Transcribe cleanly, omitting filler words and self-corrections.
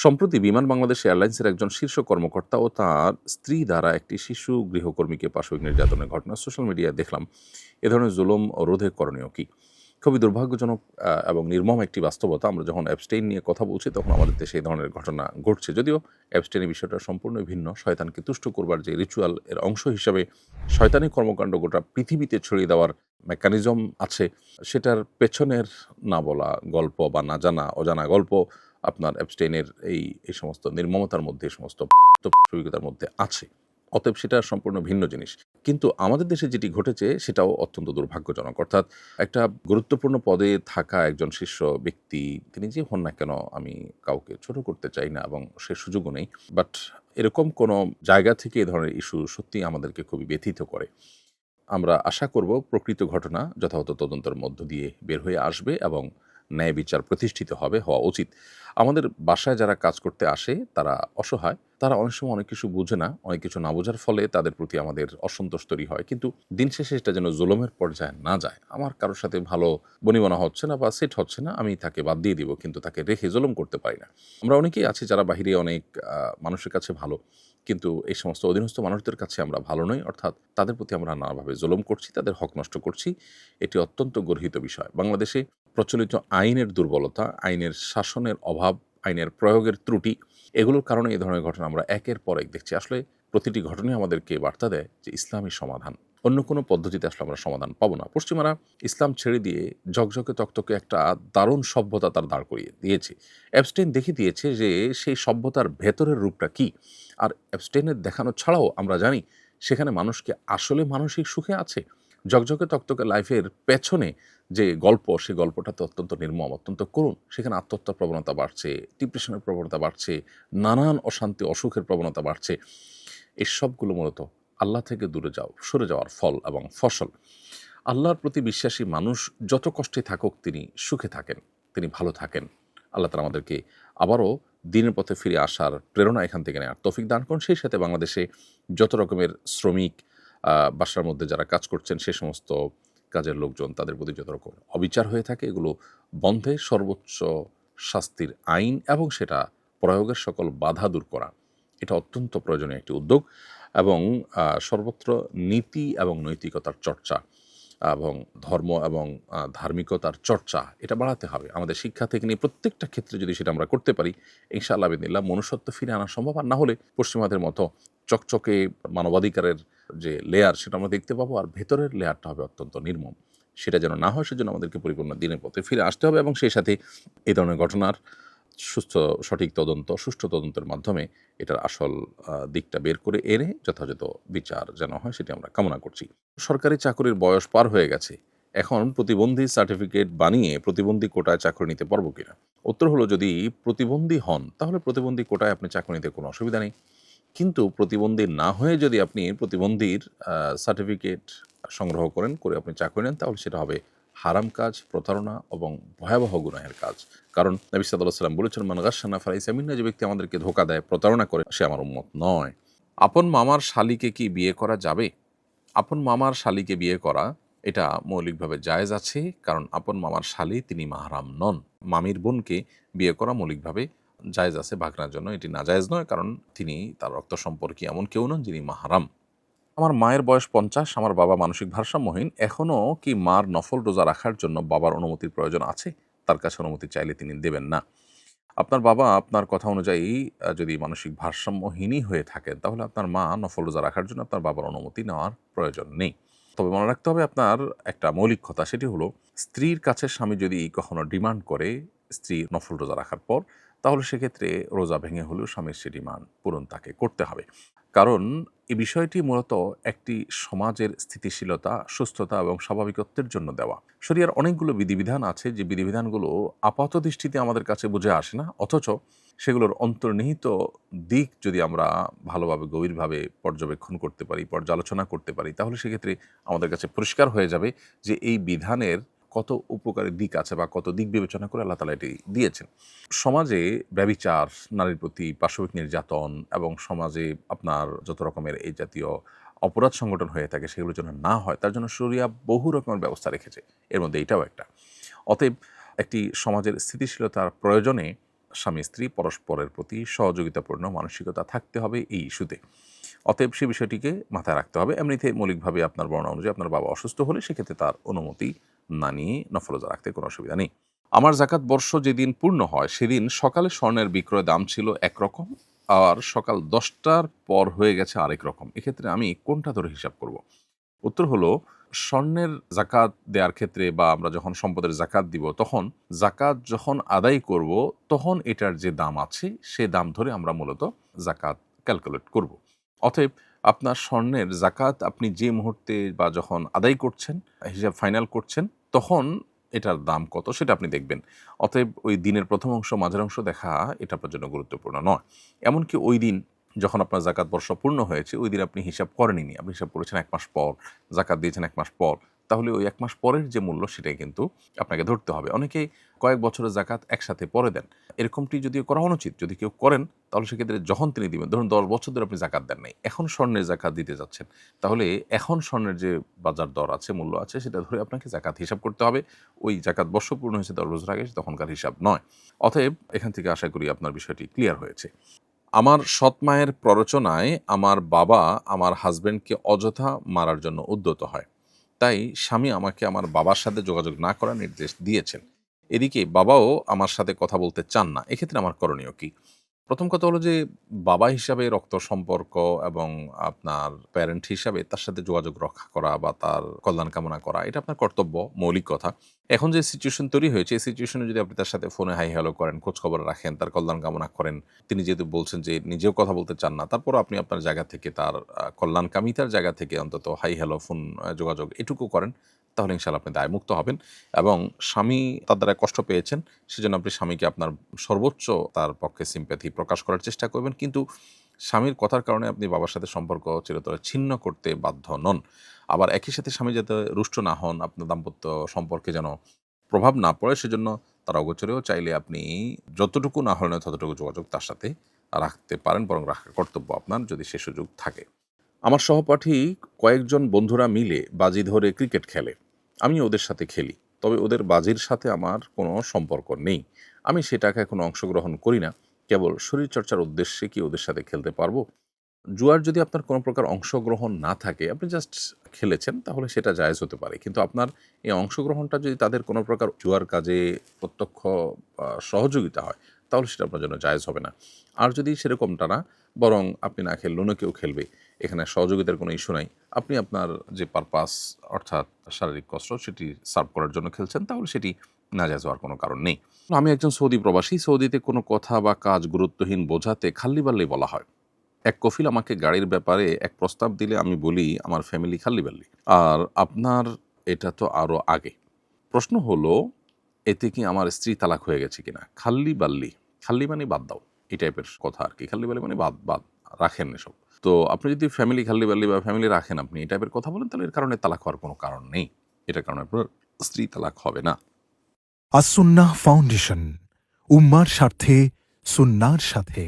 সম্প্রতি বিমান বাংলাদেশ এয়ারলাইন্সের একজন শীর্ষ কর্মকর্তা ও তার স্ত্রী দ্বারা একটি শিশু গৃহকর্মীকে পাশবিক নির্যাতনের ঘটনা সোশ্যাল মিডিয়ায় দেখলাম। এ ধরনের জুলুম ও রোধে করণীয় কি? খুবই দুর্ভাগ্যজনক এবং নির্মম একটি বাস্তবতা। আমরা যখন অ্যাবস্টেইন নিয়ে কথা বলছি তখন আমাদের দেশে এই ধরনের ঘটনা ঘটছে। যদিও অ্যাবস্টেইনের বিষয়টা সম্পূর্ণই ভিন্ন। শয়তানকে তুষ্ট করবার যে রিচুয়াল এর অংশ হিসাবে শয়তানি কর্মকাণ্ড গোটা পৃথিবীতে ছড়িয়ে দেওয়ার মেকানিজম আছে, সেটার পেছনের না বলা গল্প বা না জানা অজানা গল্প আপনার অ্যাবস্টেইনের এই সমস্ত নির্মমতার মধ্যে, এই সমস্ত প্রাসঙ্গিকতার মধ্যে আছে। অতএব সেটা সম্পূর্ণ ভিন্ন জিনিস। কিন্তু আমাদের দেশে যেটি ঘটেছে সেটাও অত্যন্ত দুর্ভাগ্যজনক। অর্থাৎ একটা গুরুত্বপূর্ণ পদে থাকা একজন শীর্ষ ব্যক্তি, তিনি যে হন না কেন, আমি কাউকে ছোট করতে চাই না এবং সে সুযোগও নেই। বাট এরকম কোনো জায়গা থেকে এ ধরনের ইস্যু সত্যিই আমাদেরকে খুবই ব্যথিত করে। আমরা আশা করব প্রকৃত ঘটনা যথাযথ তদন্তের মধ্য দিয়ে বের হয়ে আসবে এবং ন্যায় বিচার প্রতিষ্ঠিত হওয়া উচিত। আমাদের বাসায় যারা কাজ করতে আসে তারা অসহায়, তারা অনেক সময় অনেক কিছু বুঝে না, অনেক কিছু না বোঝার ফলে তাদের প্রতি আমাদের অসন্তোষ তৈরি হয়। কিন্তু দিন শেষে এটা যেন জুলুমের পর্যায়ে না যায়। আমার কারোর সাথে ভালো বনিবনা হচ্ছে না বা সেট হচ্ছে না, আমি তাকে বাদ দিয়ে দিব, কিন্তু তাকে রেখে জুলুম করতে পারি না। আমরা অনেকেই আছি যারা বাহিরে অনেক মানুষের কাছে ভালো, কিন্তু এই সমস্ত অধীনস্থ মানুষদের কাছে আমরা ভালো নই, অর্থাৎ তাদের প্রতি আমরা নানাভাবে জুলুম করছি, তাদের হক নষ্ট করছি। এটি অত্যন্ত গর্হিত বিষয়। বাংলাদেশে প্রচলিত আইনের দুর্বলতা, আইনের শাসনের অভাব, আইনের প্রয়োগের ত্রুটি, এগুলোর কারণে এই ধরনের ঘটনা আমরা একের পর এক দেখছি। আসলে প্রতিটি ঘটনাই আমাদেরকে বার্তা দেয় যে ইসলামই সমাধান। অন্য কোনো পদ্ধতিতে আসলে আমরা সমাধান পাবো না। পশ্চিমারা ইসলাম ছেড়ে দিয়ে ঝকঝকে তকতকে একটা দারুণ সভ্যতা তার দাঁড় করিয়ে দিয়েছে। অ্যাবস্টেইন দেখিয়ে দিয়েছে যে সেই সভ্যতার ভেতরের রূপটা কী। আর অ্যাবস্টেইনের দেখানো ছাড়াও আমরা জানি সেখানে মানুষকে আসলে মানসিক সুখে আছে। ঝকঝকে তকতকে লাইফের পেছনে যে গল্প, সেই গল্পটাতে অত্যন্ত নির্মম, অত্যন্ত করুণ। সেখানে আত্মহত্যার প্রবণতা বাড়ছে, ডিপ্রেশনের প্রবণতা বাড়ছে, নানান অশান্তি, অসুখের প্রবণতা বাড়ছে। এই সবগুলো মূলত আল্লাহ থেকে সরে যাওয়ার ফল এবং ফসল। আল্লাহর প্রতি বিশ্বাসী মানুষ যত কষ্টে থাকুক তিনি সুখে থাকেন, তিনি ভালো থাকেন। আল্লাহ তাআলা আমাদেরকে আবারও দ্বীনের পথে ফিরে আসার প্রেরণা এখান থেকে নেওয়ার তৌফিক দান করুন। সেই সাথে বাংলাদেশে যত রকমের শ্রমিক বাসার মধ্যে যারা কাজ করছেন, সে সমস্ত কাজের লোকজন, তাদের প্রতি যত রকম অবিচার হয়ে থাকে এগুলো বন্ধে সর্বোচ্চ শাস্তির আইন এবং সেটা প্রয়োগের সকল বাধা দূর করা, এটা অত্যন্ত প্রয়োজনীয় একটি উদ্যোগ। এবং সর্বত্র নীতি এবং নৈতিকতার চর্চা এবং ধর্ম এবং ধার্মিকতার চর্চা, এটা বাড়াতে হবে। আমাদের শিক্ষা থেকে নিয়ে প্রত্যেকটা ক্ষেত্রে যদি সেটা আমরা করতে পারি, ইনশাআল্লাহ বিদিনিল্লাহ মনুষ্যত্ব ফিরে আনা সম্ভব। আর না হলে পশ্চিমাদের মতো চকচকে মানবাধিকারের যে লেয়ার সেটা আমরা দেখতে পাবো, আর ভেতরের লেয়ারটা হবে অত্যন্ত নির্মম। সেটা যেন না হয় সেজন্য আমাদেরকে পরিপূর্ণ দ্বীনের পথে ফিরে আসতে হবে এবং সেই সাথে এই ধরনের ঘটনার সঠিক তদন্ত, সুষ্ঠু তদন্তের মাধ্যমে এটার আসল দিকটা বের করে এনে যথাযথ বিচার যেন হয় সেটি আমরা কামনা করছি। সরকারি চাকরির বয়স পার হয়ে গেছে। এখন প্রতিবন্ধী সার্টিফিকেট বানিয়ে প্রতিবন্ধী কোটায় চাকরি নিতে পারবো কিনা? উত্তর হলো, যদি প্রতিবন্ধী হন তাহলে প্রতিবন্ধী কোটায় আপনি চাকরি নিতে কোনো অসুবিধা নেই। কিন্তু প্রতিবন্ধী না হয়ে যদি আপনি প্রতিবন্ধীর সার্টিফিকেট সংগ্রহ করে আপনি চাকরি নেন, তাহলে সেটা হবে হারাম কাজ, প্রতারণা এবং ভয়াবহ গুনাহের কাজ। কারণ নবী সাল্লাল্লাহু আলাইহি ওয়াসাল্লাম বলেছেন, মান গাশশানা ফালাইসা মিন্না, যে ব্যক্তি আমাদেরকে ধোঁকা দেয়, প্রতারণা করে, সে আমার উম্মত নয়। আপন মামার শালীকে কি বিয়ে করা যাবে? আপন মামার শালীকে বিয়ে করা এটা মৌলিকভাবে জায়েজ আছে, কারণ আপন মামার শালী তিনি মাহরাম নন। মামির বোনকে বিয়ে করা মৌলিকভাবে জায়েজ আছে ভাগনার জন্য, এটি নাজায়েজ নয়, কারণ তিনি তার রক্ত সম্পর্কে এমন কেউ নন যিনি মাহরাম। আমার মায়ের বয়স ৫০, আমার বাবা মানসিক ভারসাম্যহীন। এখনও কি মার নফল রোজা রাখার জন্য বাবার অনুমতির প্রয়োজন আছে? তার কাছে অনুমতি চাইলে তিনি দেবেন না। আপনার বাবা আপনার কথা অনুযায়ী যদি মানসিক ভারসাম্যহীনই হয়ে থাকেন, তাহলে আপনার মা নফল রোজা রাখার জন্য আপনার বাবার অনুমতি নেওয়ার প্রয়োজন নেই। তবে মনে রাখতে হবে আপনার একটা মৌলিক কথা, সেটি হলো স্ত্রীর কাছে স্বামী যদি কখনো ডিমান্ড করে স্ত্রী নফল রোজা রাখার পর, তাহলে সেক্ষেত্রে রোজা ভেঙে হলেও স্বামীর সে ডিমান্ড পূরণ তাকে করতে হবে। কারণ এই বিষয়টি মূলত একটি সমাজের স্থিতিশীলতা, সুস্থতা এবং স্বাভাবিকত্বের জন্য দেওয়া। শরিয়ার অনেকগুলো বিধিবিধান আছে যে বিধিবিধানগুলো আপাত দৃষ্টিতে আমাদের কাছে বুঝে আসে না, অথচ সেগুলোর অন্তর্নিহিত দিক যদি আমরা ভালোভাবে গভীরভাবে পর্যবেক্ষণ করতে পারি, পর্যালোচনা করতে পারি, তাহলে সেক্ষেত্রে আমাদের কাছে পরিষ্কার হয়ে যাবে যে এই বিধানের কত উপকারী দিক আছে বা কত দিক বিবেচনা করে আল্লাহ তাআলা এটি দিয়েছেন। সমাজে ব্যভিচার, নারীর প্রতি পাশবিক নির্যাতন এবং সমাজে আপনার যত রকমের এই জাতীয় অপরাধ সংগঠন হয়ে থাকে সেগুলো যেন না হয়, তার জন্য শরিয়া বহু রকমের ব্যবস্থা রেখেছে। এর মধ্যে এটাও একটা। অতএব একটি সমাজের স্থিতিশীলতার প্রয়োজনে স্বামী স্ত্রী পরস্পরের প্রতি সহযোগিতাপূর্ণ মানসিকতা থাকতে হবে এই ইস্যুতে। অতএব সে বিষয়টিকে মাথায় রাখতে হবে। এমনিতে মৌলিকভাবে আপনার বর্ণনা অনুযায়ী আপনার বাবা অসুস্থ হলে সেক্ষেত্রে তার অনুমতি না নিয়ে নফল রোজা রাখতে কোনো অসুবিধা নেই। আমার জাকাত বর্ষ যেদিন পূর্ণ হয় সেদিন সকালে স্বর্ণের বিক্রয় দাম ছিল একরকম, আর সকাল 10টার পর হয়ে গেছে আরেক রকম। এক্ষেত্রে আমি কোনটা ধরে হিসাব করব? উত্তর হলো, স্বর্ণের জাকাত দেওয়ার ক্ষেত্রে বা আমরা যখন সম্পদের জাকাত দিব তখন জাকাত যখন আদায় করব তখন এটার যে দাম আছে সে দাম ধরে আমরা মূলত জাকাত ক্যালকুলেট করব। অতএব আপনার স্বর্ণের জাকাত আপনি যে মুহূর্তে বা যখন আদায় করছেন, হিসাব ফাইনাল করছেন, তখন এটার দাম কত সেটা আপনি দেখবেন। অতএব ওই দিনের প্রথম অংশ মাঝের অংশ দেখা এটা আপনার জন্য গুরুত্বপূর্ণ নয়। এমনকি ওই দিন যখন আপনার জাকাত বর্ষ পূর্ণ হয়েছে ওই দিন আপনি হিসাব করেননি, আপনি হিসাব করেছেন 1 মাস পর, জাকাত দিয়েছেন 1 মাস পর, তাহলে ওই 1 মাস পরের যে মূল্য সেটাই কিন্তু আপনাকে ধরতে হবে। অনেকেই কয়েক বছরের জাকাত একসাথে পরে দেন। এরকমটি যদিও করা অনুচিত। যদি কেউ করেন তাহলে সেক্ষেত্রে যখন তিনি দিবেন, ধরুন 10 বছর ধরে আপনি জাকাত দেন নাই, এখন স্বর্ণের জাকাত দিতে যাচ্ছেন, তাহলে এখন স্বর্ণের যে বাজার দর আছে, মূল্য আছে, সেটা ধরে আপনাকে জাকাত হিসাব করতে হবে। ওই জাকাত বর্ষ পূর্ণ হয়েছে 10 বছর আগে তখনকার হিসাব নয়। অতএব এখান থেকে আশা করি আপনার বিষয়টি ক্লিয়ার হয়েছে। আমার সৎ মায়ের প্ররোচনায় আমার বাবা আমার হাজবেন্ডকে অযথা মারার জন্য উদ্যত হয়। তাই স্বামী আমাকে আমার বাবার সাথে যোগাযোগ না করার নির্দেশ দিয়েছেন। এদিকে বাবাও আমার সাথে কথা বলতে চান না। এক্ষেত্রে আমার করণীয় কি? প্রথম কথা হলো যে বাবা হিসাবে রক্ত সম্পর্ক এবং আপনার প্যারেন্ট হিসাবে তার সাথে যোগাযোগ রক্ষা করা বা তার কল্যাণ কামনা করা এটা আপনার কর্তব্য, মৌলিক কথা। এখন যে সিচুয়েশন তৈরি হয়েছে এই সিচুয়েশনে যদি আপনি তার সাথে ফোনে হাই হ্যালো করেন, খোঁজখবর রাখেন, তার কল্যাণ কামনা করেন, তিনি যেহেতু বলছেন যে নিজেও কথা বলতে চান না, তারপরও আপনি আপনার জায়গা থেকে তার কল্যাণকামিতার জায়গা থেকে অন্তত হাই হ্যালো ফোন যোগাযোগ এটুকু করেন, তাহলে ইনশাআল্লাহ আপনি দায়মুক্ত হবেন। এবং স্বামী তার দ্বারা কষ্ট পেয়েছেন, সেজন্য আপনি স্বামীকে আপনার সর্বোচ্চ তার পক্ষে সিম্প্যাথি প্রকাশ করার চেষ্টা করবেন। কিন্তু স্বামীর কথার কারণে আপনি বাবার সাথে সম্পর্ক চিরতরে ছিন্ন করতে বাধ্য নন। আবার একই সাথে স্বামী যাতে রুষ্ট না হন, আপনার দাম্পত্য সম্পর্কে যেন প্রভাব না পড়ে, সেজন্য তার অগোচরেও চাইলে আপনি যতটুকু না হলে ততটুকু যোগাযোগ তার সাথে রাখতে পারেন, বরং রাখার কর্তব্য আপনার যদি সে সুযোগ থাকে। আমার সহপাঠী কয়েকজন বন্ধুরা মিলে বাজি ধরে ক্রিকেট খেলে। আমি ওদের সাথে খেলি, তবে ওদের বাজির সাথে আমার কোনো সম্পর্ক নেই। আমি সেটাকে কোনো অংশগ্রহণ করি না, কেবল শরীরচর্চার উদ্দেশ্যে কি ওদের সাথে খেলতে পারবো? জুয়ার যদি আপনার কোনো প্রকার অংশগ্রহণ না থাকে, আপনি জাস্ট খেলেছেন, তাহলে সেটা জায়েজ হতে পারে। কিন্তু আপনার এই অংশগ্রহণটা যদি তাদের কোনো প্রকার জুয়ার কাজে প্রত্যক্ষ সহযোগিতা হয়, তাহলে সেটা আপনার জন্য জায়েজ হবে না। আর যদি সেরকমটা না, বরং আপনি না খেললে অন্য কেউ খেলবে, এখানে সহযোগিতার কোনো ইস্যু নাই, আপনি আপনার যে পারপাস অর্থাৎ শারীরিক কসরত সেটি সার্ভ করার জন্য খেলছেন, তাহলে সেটি নাজায়েজ হওয়ার কোনো কারণ নেই। আমি একজন সৌদি প্রবাসী। সৌদিতে কোনো কথা বা কাজ গুরুত্বহীন বোঝাতে খাল্লি বাল্লি বলা হয়। এক কফিল আমাকে গাড়ির ব্যাপারে এক প্রস্তাব দিলে আমি বলি আমার ফ্যামিলি খাল্লি-বাল্লি। আর আপনার এটা তো আরো আগে। প্রশ্ন হলো, এতে কি আমার স্ত্রী তালাক হয়ে গেছে কিনা? খাল্লি-বাল্লি, খাল্লি মানে বাদ দাও, এই টাইপের কথা আরকি। খাল্লি-বাল্লি মানে বাদ, বাদ, রাখেন এসব। তো আপনি যদি ফ্যামিলি খাল্লি-বাল্লি বা ফ্যামিলি রাখেন আপনি এই টাইপের কথা বলেন, তাহলে এর কারণে তালাক হওয়ার কোনো কারণ নেই। এটার কারণে আপনার স্ত্রী তালাক হবে না। আসুন্নাহ ফাউন্ডেশন, উম্মার স্বার্থে সুন্নাহর সাথে।